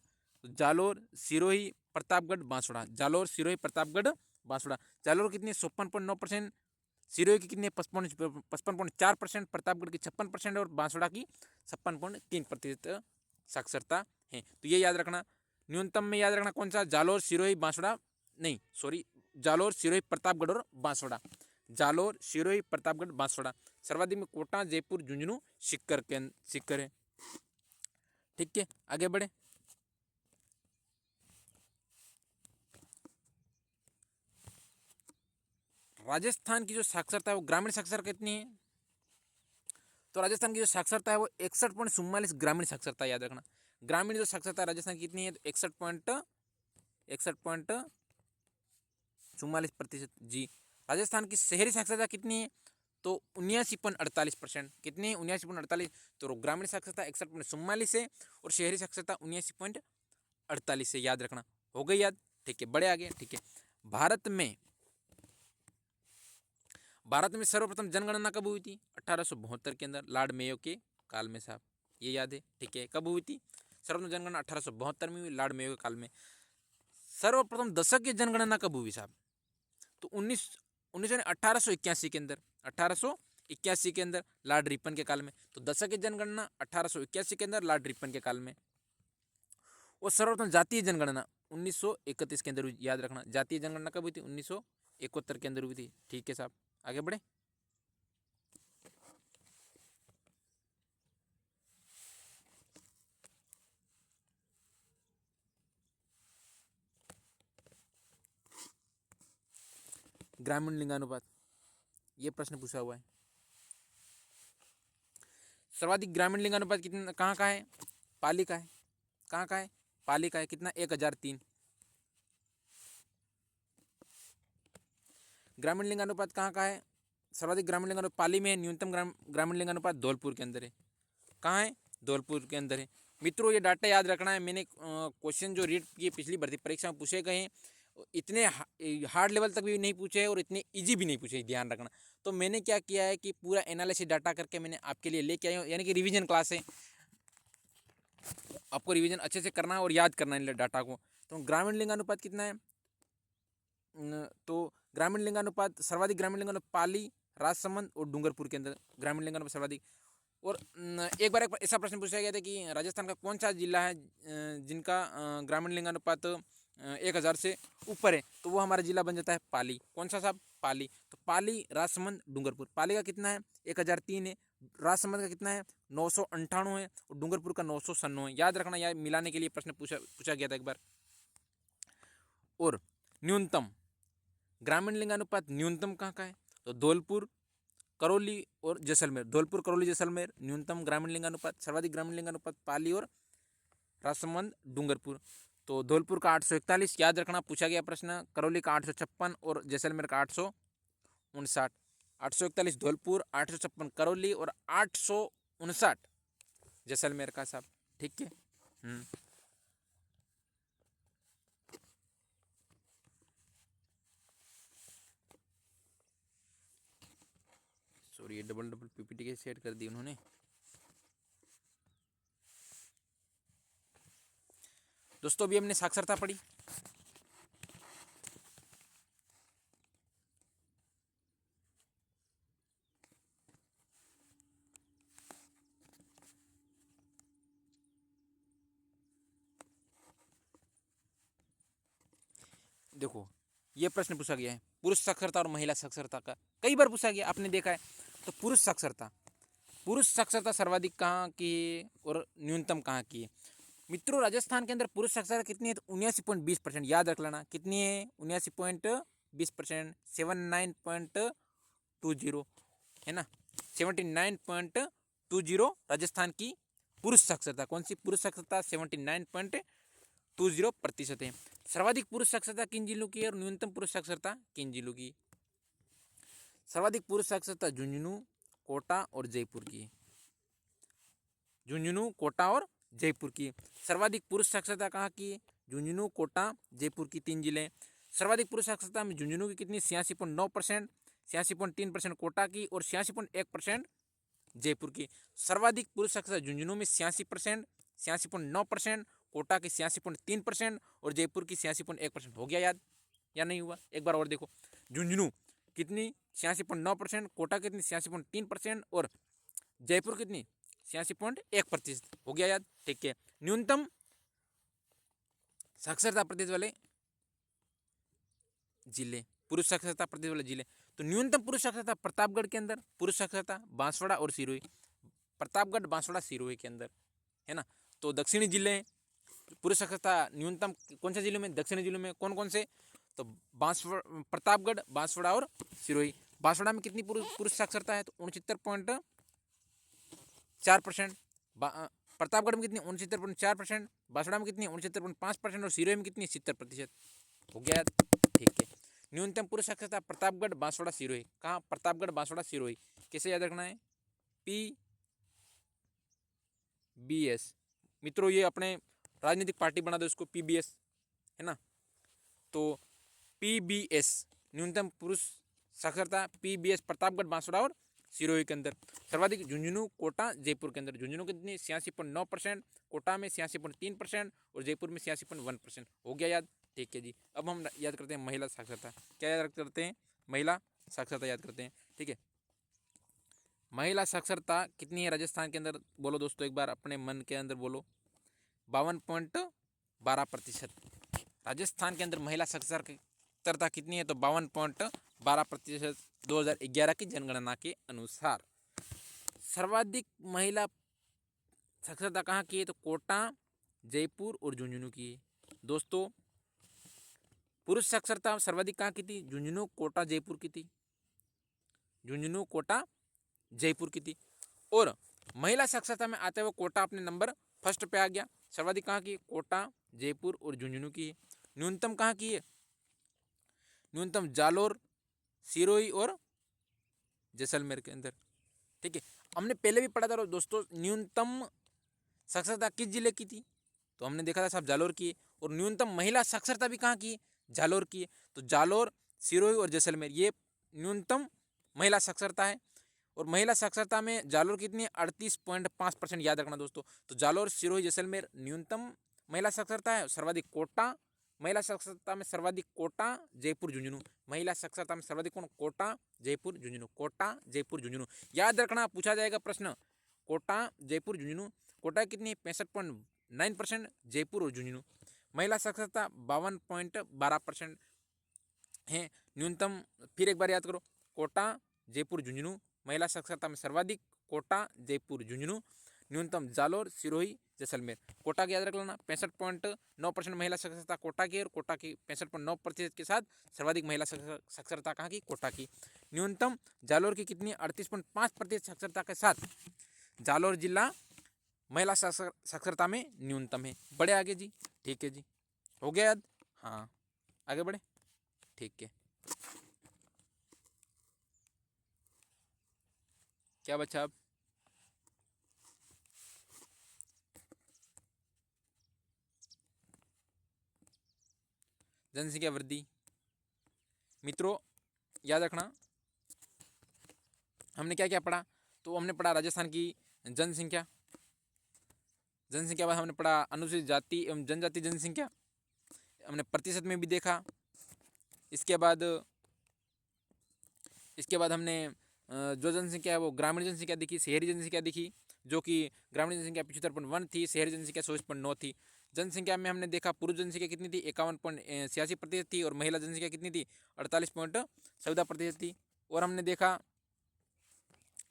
जालोर, सिरोही, प्रतापगढ़, बांसवाड़ा। जालोर, सिरोही, प्रतापगढ़, बांसवाड़ा। जालोर कितनी, 56.9%। सिरोही की कितनी, 55.4%। प्रतापगढ़ की 56% और बांसवाड़ा की 56.3% साक्षरता है। तो ये याद रखना। न्यूनतम में याद रखना कौन सा, जालोर, सिरोही, बांसवाड़ा, नहीं सॉरी, जालोर, सिरोही, प्रतापगढ़ और बांसवाड़ा। जालोर, सिरोही, प्रतापगढ़, बांसवाड़ा। सर्वाधिक में कोटा, जयपुर, झुंझुनू, सीकर है। ठीक है, आगे बढ़े। राजस्थान की जो साक्षरता है वो ग्रामीण साक्षरता कितनी है, तो राजस्थान की जो साक्षरता है वो 61.44 ग्रामीण साक्षरता, याद रखना। ग्रामीण जो साक्षरता राजस्थान की कितनी है, तो 61.44% जी। राजस्थान की शहरी साक्षरता कितनी है, तो 79.48%। कितनी है, 79.48। तो ग्रामीण साक्षरता 61.44 है और शहरी साक्षरता 79.48 है, याद रखना। हो गई याद, ठीक है, बड़े आगे। ठीक है, भारत में सर्वप्रथम जनगणना कब हुई थी, 1872 के अंदर, लॉर्ड मेयो के काल में साहब, ये याद है। ठीक है, कब हुई थी सर्वप्रथम जनगणना, 1872 में हुई, लॉर्ड मेयो के काल में। सर्वप्रथम दशक की जनगणना कब हुई साहब, तो 1881 के अंदर, 1881 के अंदर, लॉर्ड रिपन के काल में। तो दशक की जनगणना 1881 के अंदर, लॉर्ड रिपन के काल में। और सर्वप्रथम जातीय जनगणना 1931 के अंदर, याद रखना। जातीय जनगणना कब हुई थी, 1971 के अंदर हुई थी। ठीक है साहब, आगे बढ़े। ग्रामीण लिंगानुपात, ये प्रश्न पूछा हुआ है। सर्वाधिक ग्रामीण लिंगानुपात कितना, कहाँ का है, पाली का है। कहाँ का है, पाली का है। कितना, 1003। ग्रामीण लिंगानुपात कहाँ का है, सर्वाधिक ग्रामीण लिंगानुपात पाली में है। न्यूनतम ग्रामीण लिंगानुपात धौलपुर के अंदर है। कहाँ है, धौलपुर के अंदर है। मित्रों ये डाटा याद रखना है। मैंने क्वेश्चन जो रीड किए पिछली भर्ती परीक्षा में पूछे गए हैं इतने हार्ड लेवल तक भी नहीं पूछे और इतने इजी भी नहीं पूछे, ध्यान रखना। तो मैंने क्या किया है कि पूरा एनालिसिस डाटा करके मैंने आपके लिए लेके आया हूँ, यानी कि रिवीजन क्लास है, आपको रिवीजन अच्छे से करना है और याद करना है डाटा को। तो ग्रामीण लिंगानुपात कितना है, तो ग्रामीण लिंगानुपात सर्वाधिक ग्रामीण लिंगानुपात पाली, राजसमंद और डूंगरपुर के अंदर ग्रामीण लिंगानुपात सर्वाधिक। और एक बार ऐसा प्रश्न पूछा गया था कि राजस्थान का कौन सा जिला है जिनका ग्रामीण लिंगानुपात 1000 से ऊपर है, तो वो हमारा जिला बन जाता है पाली। कौन सा साहब, पाली। तो पाली, राजसमंद, डूंगरपुर। पाली का कितना है 1003 है, राजसमंद का कितना है 998 है और डूंगरपुर का 996 है। याद रखना, याद मिलाने के लिए प्रश्न पूछा गया था एक बार। और न्यूनतम ग्रामीण लिंगानुपात न्यूनतम कहाँ का है, तो धौलपुर, करौली और जैसलमेर। धौलपुर, करौली, जैसलमेर न्यूनतम ग्रामीण लिंगानुपात। सर्वाधिक ग्रामीण लिंगानुपात पाली और राजसमंद, डूंगरपुर। तो धौलपुर का 841 याद रखना, पूछा गया प्रश्न। करौली का 856 और जैसलमेर का 859। 841 धौलपुर, 856 करौली और 859 जैसलमेर का साहब, ठीक है। सॉरी, ये डबल पीपीटी के सेट कर दी उन्होंने। दोस्तों अभी हमने साक्षरता पढ़ी, देखो ये प्रश्न पूछा गया है पुरुष साक्षरता और महिला साक्षरता का, कई बार पूछा गया, आपने देखा है। तो पुरुष साक्षरता सर्वाधिक कहाँ की है और न्यूनतम कहाँ की है। मित्रों राजस्थान के अंदर पुरुष साक्षरता कितनी है, तो 79.20%। याद रख लेना कितनी है, 79.20%, 79.20 है ना, 79.20 राजस्थान की पुरुष साक्षरता। कौन सी पुरुष साक्षरता, 79.20% है। सर्वाधिक पुरुष साक्षरता किन जिलों की है और न्यूनतम पुरुष साक्षरता किन जिलों की। सर्वाधिक पुरुष साक्षरता झुंझुनू, कोटा और जयपुर की। झुंझुनू, कोटा और जयपुर की। सर्वाधिक पुरुष साक्षरता कहाँ की है, झुंझुनू, कोटा, जयपुर की, 3 जिले। सर्वाधिक पुरुष साक्षरता में झुंझुनू की कितनी, 86.9%, 86.3% कोटा की और 86.1% जयपुर की। सर्वाधिक पुरुष साक्षरता झुंझुनू में 86%, 86.9%, कोटा की 86.3% और जयपुर की 86.1%। हो गया याद या नहीं हुआ, एक बार और देखो। झुंझुनू कितनी, 86.9%, कोटा कितनी, 86.3% और जयपुर कितनी, 86.1%। हो गया याद, ठीक है। न्यूनतम साक्षरता प्रतिशत वाले जिले, पुरुष साक्षरता प्रतिशत वाले जिले। तो न्यूनतम पुरुष साक्षरता प्रतापगढ़ के अंदर, पुरुष साक्षरता बांसवाड़ा और सिरोही। प्रतापगढ़, बांसवाड़ा, सिरोही के अंदर है ना। तो दक्षिणी जिले पुरुष साक्षरता न्यूनतम कौन से जिलों में, दक्षिणी जिलों में कौन कौन से, तो प्रतापगढ़, बांसवाड़ा और सिरोही। बांसवाड़ा में कितनी पुरुष साक्षरता है, तो 69.4%। प्रतापगढ़ में कितनी, 69.4%। बांसवाड़ा में कितनी, 69.5% और सिरोही में कितनी, 70%। हो गया, ठीक है। न्यूनतम पुरुष साक्षरता प्रतापगढ़, बांसवाड़ा, सिरोही। कहाँ, प्रतापगढ़, बांसवाड़ा, सिरोही। कैसे याद रखना है, PBS। मित्रों ये अपने राजनीतिक पार्टी बना दो इसको, PBS है ना। तो PBS न्यूनतम पुरुष साक्षरता, PBS प्रतापगढ़, बांसवाड़ा और सिरोही के अंदर। सर्वाधिक झुंझुनू, कोटा, जयपुर के अंदर। झुंझुनू कितनी, 86.9%, कोटा में 86.3% और जयपुर में 86.1%। हो गया याद, ठीक है जी। अब हम याद करते हैं महिला साक्षरता। क्या याद करते हैं, महिला साक्षरता याद करते हैं, ठीक है। महिला साक्षरता कितनी है राजस्थान के अंदर, बोलो दोस्तों एक बार अपने मन के अंदर बोलो। 52.12%। राजस्थान के अंदर महिला साक्षरता कितनी है, तो 52.12% 2011 की जनगणना के अनुसार। सर्वाधिक महिला साक्षरता कहाँ की है, तो कोटा, जयपुर और झुंझुनू की है। दोस्तों पुरुष साक्षरता सर्वाधिक कहाँ की थी, झुंझुनू, कोटा, जयपुर की थी। झुंझुनू, कोटा, जयपुर की थी। और महिला साक्षरता में आते हुए कोटा अपने नंबर फर्स्ट पे आ गया। सर्वाधिक कहाँ की, कोटा, जयपुर और झुंझुनू की है। न्यूनतम कहाँ की है, न्यूनतम जालोर, सिरोही और जैसलमेर के अंदर, ठीक है। हमने पहले भी पढ़ा था दोस्तों, न्यूनतम साक्षरता किस जिले की थी, तो हमने देखा था साहब जालोर की। और न्यूनतम महिला साक्षरता भी कहाँ की, जालोर की है। तो जालोर, सिरोही और जैसलमेर ये न्यूनतम महिला साक्षरता है। और महिला साक्षरता में जालोर कितनी है? 38.5%। याद रखना दोस्तों। तो जालोर, सिरोही, जैसलमेर न्यूनतम महिला साक्षरता है। सर्वाधिक कोटा महिला साक्षरता में, सर्वाधिक कोटा, जयपुर, झुंझुनू। महिला साक्षरता में सर्वाधिक कौन? कोटा, जयपुर, झुंझुनू। कोटा, जयपुर, झुंझुनू। याद रखना, पूछा जाएगा प्रश्न। कोटा, जयपुर, झुंझुनू। कोटा कितनी? 65.9%। जयपुर और झुंझुनू। महिला साक्षरता 52.12% है न्यूनतम। फिर एक बार याद करो, कोटा, जयपुर, झुंझुनू। महिला साक्षरता में सर्वाधिक कोटा, जयपुर, झुंझुनू। न्यूनतम जालोर, सिरोही, जैसलमेर। कोटा की याद रख लेना, 65.9% महिला साक्षरता कोटा की, और कोटा की 65.9% के साथ सर्वाधिक महिला साक्षरता कहाँ की? कोटा की। न्यूनतम जालोर की कितनी? 38.5% साक्षरता के साथ जालोर जिला महिला साक्षरता में न्यूनतम है। बढ़े आगे जी। ठीक है जी, हो गया याद? हाँ, आगे बढ़े। ठीक है, क्या बचा अब? जनसंख्या वृद्धि। मित्रों याद रखना, हमने क्या क्या पढ़ा? तो हमने पढ़ा राजस्थान की जनसंख्या। जनसंख्या बाद हमने पढ़ा अनुसूचित जाति एवं जनजाति जनसंख्या, हमने प्रतिशत में भी देखा। इसके बाद हमने जो जनसंख्या है वो ग्रामीण जनसंख्या दिखी, शहरी जनसंख्या दिखी, जो कि ग्रामीण जनसंख्या 75.1 थी, शहरी जनसंख्या 24.9 थी। जनसंख्या में हमने देखा पुरुष जनसंख्या कितनी थी? 51.86% थी, और महिला जनसंख्या कितनी थी? 48.14% थी। और हमने देखा,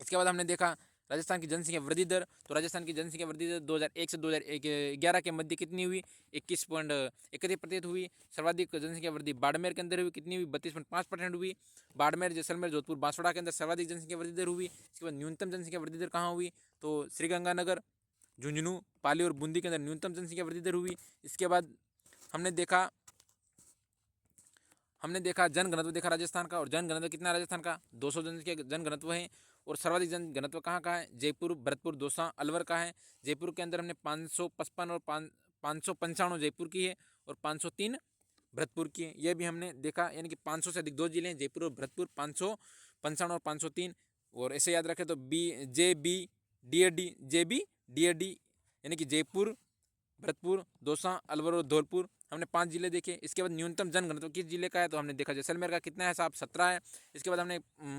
इसके बाद हमने देखा राजस्थान की जनसंख्या वृद्धि दर। तो राजस्थान की जनसंख्या वृद्धि दर 2001 से 2011 के मध्य कितनी हुई? 21.31% हुई। सर्वाधिक जनसंख्या वृद्धि बाड़मेर के अंदर हुई, कितनी हुई? 32.5% हुई। बाड़मेर, जैसलमेर, जोधपुर, बांसवाड़ा के अंदर सर्वाधिक जनसंख्या वृद्धि दर हुई। इसके बाद न्यूनतम जनसंख्या वृद्धि दर कहाँ हुई? तो श्रीगंगानगर, झुंझुनू, पाली और बूंदी के अंदर न्यूनतम जनसंख्या वृद्धि दर हुई। इसके बाद हमने देखा जनघनत्व देखा राजस्थान का। और जनघनत्व कितना है राजस्थान का? 200 जनसंख्या जनघनत्व है। और सर्वाधिक जनघनत्व कहाँ का है? जयपुर, भरतपुर, दौसा, अलवर का है। जयपुर के अंदर हमने 555 और 595 जयपुर की है, और 503 भरतपुर की है। यह भी हमने देखा, यानी कि 500 से अधिक 2 जिले हैं, जयपुर और भरतपुर, 555 और 503। और ऐसे याद रखें तो JB, DAD, यानी कि जयपुर, भरतपुर, दौसा, अलवर और धौलपुर, हमने 5 जिले देखे। इसके बाद न्यूनतम जनघनत्व किस जिले का है? तो हमने देखा जैसलमेर का। कितना है साहब? 17 है। इसके बाद हमने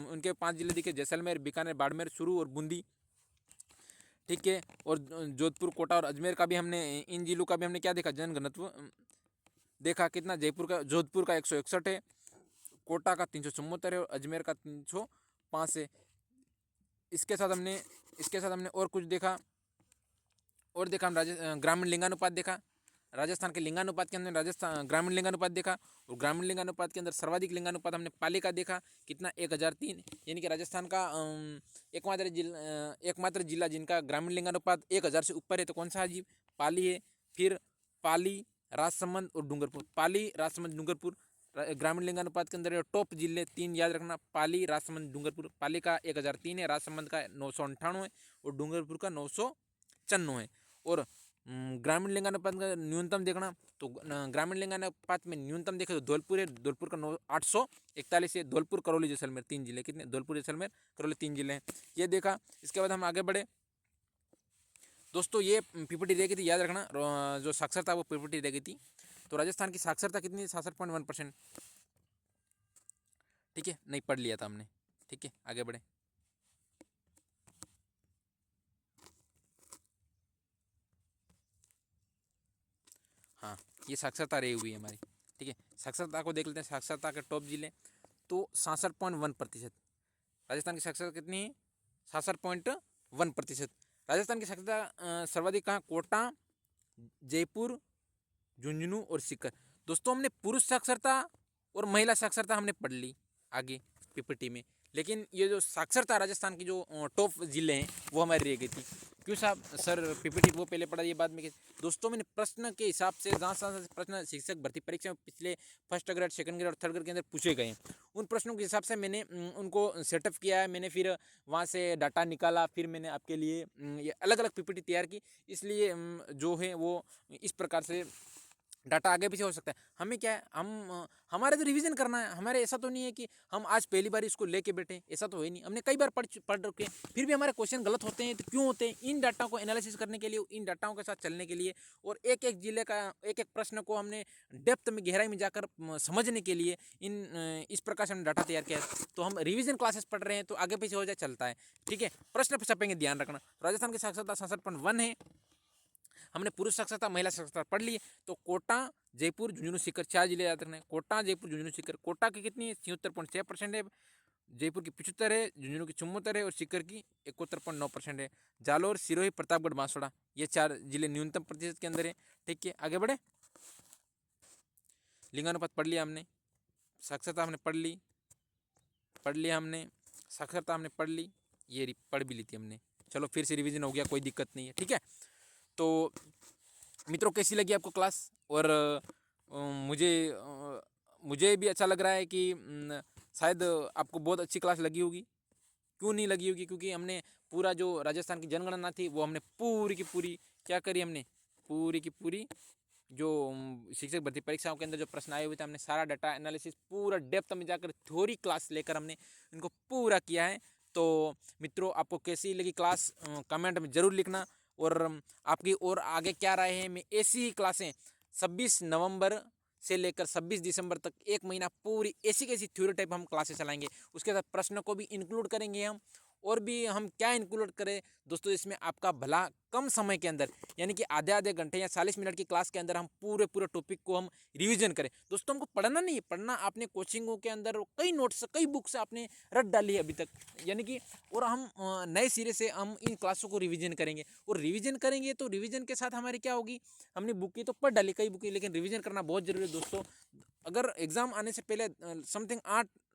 उनके 5 जिले देखे, जैसलमेर, बीकानेर, बाड़मेर, चूरू और बूंदी। ठीक है, और जोधपुर, कोटा और अजमेर का भी हमने, इन जिलों का भी हमने क्या देखा? जनघनत्व देखा। कितना? जोधपुर का 161 है, कोटा का 374 है, और अजमेर का 305 है। इसके साथ हमने और कुछ देखा। हम ग्रामीण लिंगानुपात देखा। राजस्थान के लिंगानुपात के अंदर राजस्थान ग्रामीण लिंगानुपात देखा। और ग्रामीण लिंगानुपात के अंदर सर्वाधिक लिंगानुपात हमने पाली का देखा। कितना? 1003, यानी कि राजस्थान का एकमात्र जिला जिनका ग्रामीण लिंगानुपात 1000 से ऊपर है, तो कौन सा है? पाली है। फिर पाली, राजसमंद और डूंगरपुर। पाली, राजसमंद, डूंगरपुर ग्रामीण लिंगानुपात के अंदर टॉप जिले 3 याद रखना, पाली, राजसमंद, डूंगरपुर। पाली का 1003 है, राजसमंद का 998 है, और डूंगरपुर का 994 है। और ग्रामीण लिंगानुपात का न्यूनतम देखना, तो ग्रामीण लिंगानुपात में न्यूनतम देखे तो धौलपुर है। धौलपुर का 841 है। धौलपुर, करौली, जैसलमेर 3 जिले। कितने? धौलपुर, जैसलमेर, करौली 3 जिले हैं। ये देखा। इसके बाद हम आगे बढ़े दोस्तों। ये पीपीटी रह गई थी, याद रखना, जो साक्षरता वो पीपीटी रह गई थी। तो राजस्थान की साक्षरता कितनी? 66.1%। ठीक है, नहीं पढ़ लिया था हमने। ठीक है, आगे बढ़े। हाँ, ये साक्षरता रही हुई है हमारी। ठीक है, साक्षरता को देख लेते हैं। साक्षरता के टॉप जिले, तो 66.1%। राजस्थान की साक्षरता कितनी है? 66.1%। राजस्थान की साक्षरता सर्वाधिक कहाँ? कोटा, जयपुर, झुंझुनू और सीकर। दोस्तों हमने पुरुष साक्षरता और महिला साक्षरता हमने पढ़ ली आगे पीपीटी में, लेकिन ये जो साक्षरता राजस्थान की जो टॉप जिले हैं वो हमारी रह गई थी। क्यों साहब? सर पीपीटी वो पहले पढ़ा, ये बाद में। दोस्तों मैंने प्रश्न के हिसाब से जहाँ प्रश्न शिक्षक भर्ती परीक्षा में पिछले फर्स्ट ग्रेड, सेकंड ग्रेड और थर्ड ग्रेड के अंदर पूछे गए हैं, उन प्रश्नों के हिसाब से मैंने उनको सेटअप किया है। मैंने फिर वहाँ से डाटा निकाला, फिर मैंने आपके लिए ये अलग अलग पीपीटी तैयार की। इसलिए जो है वो इस प्रकार से डाटा आगे पीछे हो सकता है। हमें क्या है, हम हमारे तो रिवीजन करना है। हमारे ऐसा तो नहीं है कि हम आज पहली बार इसको लेके बैठे, ऐसा तो है नहीं। हमने कई बार पढ़ रखे, फिर भी हमारे क्वेश्चन गलत होते हैं। तो क्यों होते हैं? इन डाटा को एनालिसिस करने के लिए, इन डाटाओं के साथ चलने के लिए, और एक एक जिले का एक एक प्रश्न को हमने डेप्थ में, गहराई में जाकर समझने के लिए इस प्रकार से हमने डाटा तैयार किया है। तो हम रिविजन क्लासेस पढ़ रहे हैं तो आगे पीछे हो जाए चलता है, ठीक है। प्रश्न छपेंगे, ध्यान रखना। राजस्थान की साक्षरता 67.1 है। हमने पुरुष साक्षरता, महिला साक्षरता पढ़ ली। तो कोटा, जयपुर, झुंझुनू, सीकर, 4 जिले याद रखना है। कोटा, जयपुर, झुंझुनू, सीकर। कोटा की कितनी है? 76.6% है। जयपुर की 75 है, झुंझुनू की 74 है, और सीकर की 71.9% है। जालोर, सिरोही, प्रतापगढ़, बांसवाड़ा, ये 4 जिले न्यूनतम प्रतिशत के अंदर है, ठीक है। आगे बढ़े। लिंगानुपात पढ़ लिया हमने, साक्षरता हमने पढ़ लिया हमने, साक्षरता हमने पढ़ ली, ये पढ़ भी ली थी हमने। चलो फिर से रिवीजन हो गया, कोई दिक्कत नहीं है, ठीक है। तो मित्रों, कैसी लगी आपको क्लास? और मुझे भी अच्छा लग रहा है कि शायद आपको बहुत अच्छी क्लास लगी होगी। क्यों नहीं लगी होगी? क्योंकि हमने पूरा जो राजस्थान की जनगणना थी वो हमने पूरी की पूरी क्या करी, हमने पूरी की पूरी जो शिक्षक भर्ती परीक्षाओं के अंदर जो प्रश्न आए हुए थे, हमने सारा डाटा एनालिसिस पूरा डेप्थ में जाकर थ्योरी क्लास लेकर हमने इनको पूरा किया है। तो मित्रों, आपको कैसी लगी क्लास कमेंट में ज़रूर लिखना। और आपकी और आगे क्या राय है? मैं ऐसी ही क्लासें 26 नवंबर से लेकर 26 दिसंबर तक एक महीना पूरी ऐसी कैसी थ्योरी टाइप हम क्लासेस चलाएंगे। उसके साथ प्रश्न को भी इंक्लूड करेंगे हम। और भी हम क्या इंक्लूड करें दोस्तों, इसमें आपका भला कम समय के अंदर, यानी कि आधे घंटे या 40 मिनट की क्लास के अंदर हम पूरे टॉपिक को हम रिवीजन करें। दोस्तों, हमको पढ़ना नहीं है, पढ़ना आपने कोचिंगों के अंदर कई नोट्स, कई बुक्स आपने रट डाली है अभी तक, यानी कि, और हम नए सिरे से हम इन क्लासों को रिवीजन करेंगे। और रिवीजन करेंगे तो रिवीजन के साथ हमारी क्या होगी? हमने बुक की तो पढ़ डाली, कई बुक, लेकिन रिवीजन करना बहुत जरूरी है दोस्तों। अगर एग्जाम आने से पहले समथिंग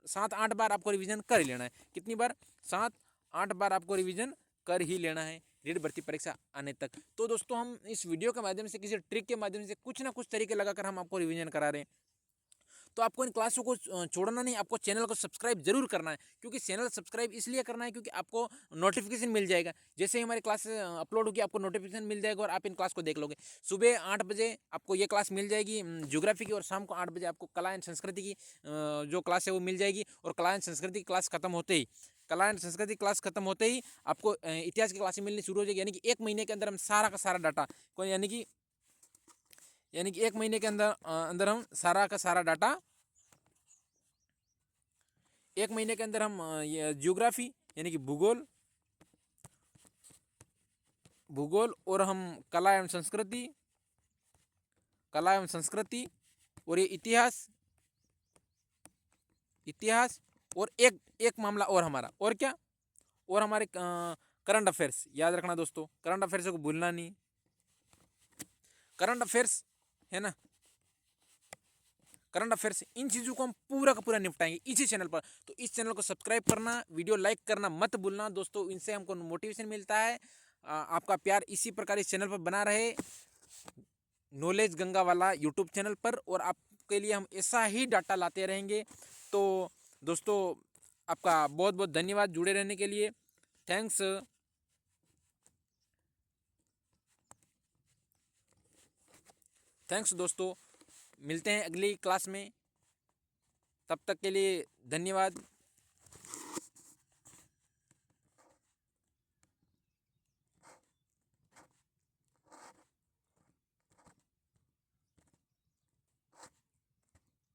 7-8 बार आपको रिवीजन कर ही लेना है। कितनी बार? 7-8 बार आपको रिवीजन कर ही लेना है रीड भर्ती परीक्षा आने तक। तो दोस्तों, हम इस वीडियो के माध्यम से, किसी ट्रिक के माध्यम से, कुछ ना कुछ तरीके लगाकर हम आपको रिवीजन करा रहे हैं। तो आपको इन क्लासों को छोड़ना नहीं, आपको चैनल को सब्सक्राइब जरूर करना है। क्योंकि चैनल सब्सक्राइब इसलिए करना है क्योंकि आपको नोटिफिकेशन मिल जाएगा। जैसे ही हमारी क्लास अपलोड होगी, आपको नोटिफिकेशन मिल जाएगा और आप इन क्लास को देख लोगे। सुबह 8 बजे आपको ये क्लास मिल जाएगी ज्योग्राफी की, और शाम को 8 बजे आपको कला एंड संस्कृति की जो क्लास है वो मिल जाएगी। और कला एंड संस्कृति की क्लास खत्म होते ही, कला एंड संस्कृति क्लास खत्म होते ही आपको इतिहास की क्लासें मिलनी शुरू हो जाएगी। यानी कि एक महीने के अंदर हम सारा का सारा डाटा को, यानी कि एक महीने के अंदर हम सारा का सारा डाटा, एक महीने के अंदर हम जियोग्राफी यानी कि भूगोल और हम कला एवं संस्कृति और ये इतिहास और एक मामला और हमारा, और क्या, और हमारे करंट अफेयर्स याद रखना दोस्तों। करंट अफेयर्स को भूलना नहीं। करंट अफेयर्स है ना, करंट अफेयर्स, इन चीज़ों को हम पूरा का पूरा निपटाएंगे इसी चैनल पर। तो इस चैनल को सब्सक्राइब करना, वीडियो लाइक करना मत भूलना दोस्तों। इनसे हमको मोटिवेशन मिलता है। आपका प्यार इसी प्रकार इस चैनल पर बना रहे, नॉलेज गंगा वाला यूट्यूब चैनल पर, और आपके लिए हम ऐसा ही डाटा लाते रहेंगे। तो दोस्तों, आपका बहुत बहुत धन्यवाद जुड़े रहने के लिए। थैंक्स। दोस्तों, मिलते हैं अगली क्लास में। तब तक के लिए धन्यवाद।